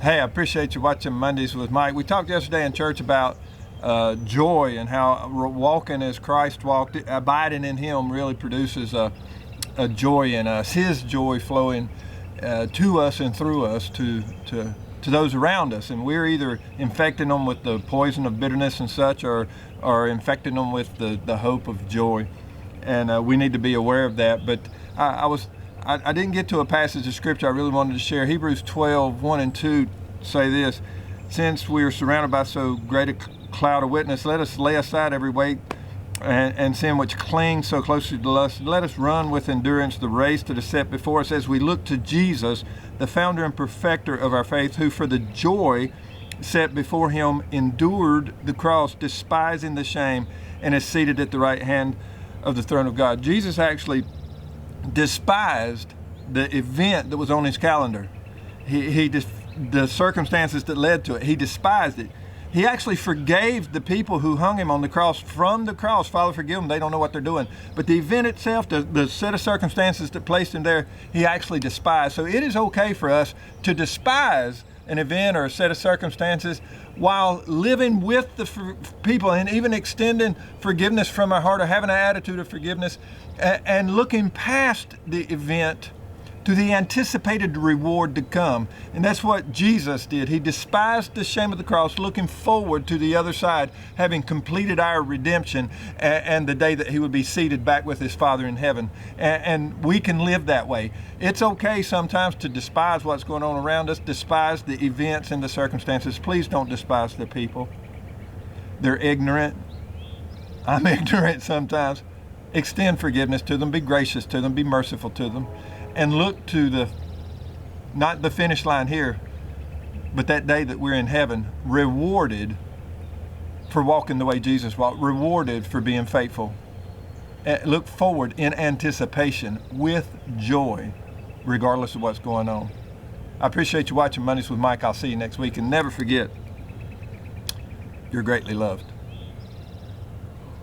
Hey, I appreciate you watching Mondays with Mike. We talked yesterday in church about joy and how walking as Christ walked, abiding in Him really produces a joy in us, His joy flowing to us and through us to those around us. And we're either infecting them with the poison of bitterness and such, or infecting them with the hope of joy. And we need to be aware of that. But I didn't get to a passage of scripture I really wanted to share. Hebrews 12:1 and 2 say this: since we are surrounded by so great a cloud of witness, let us lay aside every weight and sin which clings so closely to us. Let us run with endurance the race that is set before us as we look to Jesus, the founder and perfecter of our faith, who for the joy set before Him endured the cross, despising the shame, and is seated at the right hand of the throne of God. Jesus actually despised the event that was on His calendar. The circumstances that led to it, He despised it. He actually forgave the people who hung Him on the cross from the cross. Father, forgive them, they don't know what they're doing. But the event itself, the set of circumstances that placed Him there, He actually despised. So it is okay for us to despise an event or a set of circumstances while living with the people and even extending forgiveness from our heart, or having an attitude of forgiveness and looking past the event to the anticipated reward to come. And that's what Jesus did. He despised the shame of the cross, looking forward to the other side, having completed our redemption and the day that He would be seated back with His Father in heaven. And we can live that way. It's okay sometimes to despise what's going on around us, despise the events and the circumstances. Please don't despise the people. They're ignorant. I'm ignorant sometimes. Extend forgiveness to them. Be gracious to them. Be merciful to them. And look to not the finish line here, but that day that we're in heaven, rewarded for walking the way Jesus walked, rewarded for being faithful. Look forward in anticipation with joy, regardless of what's going on. I appreciate you watching Mondays with Mike. I'll see you next week. And never forget, you're greatly loved.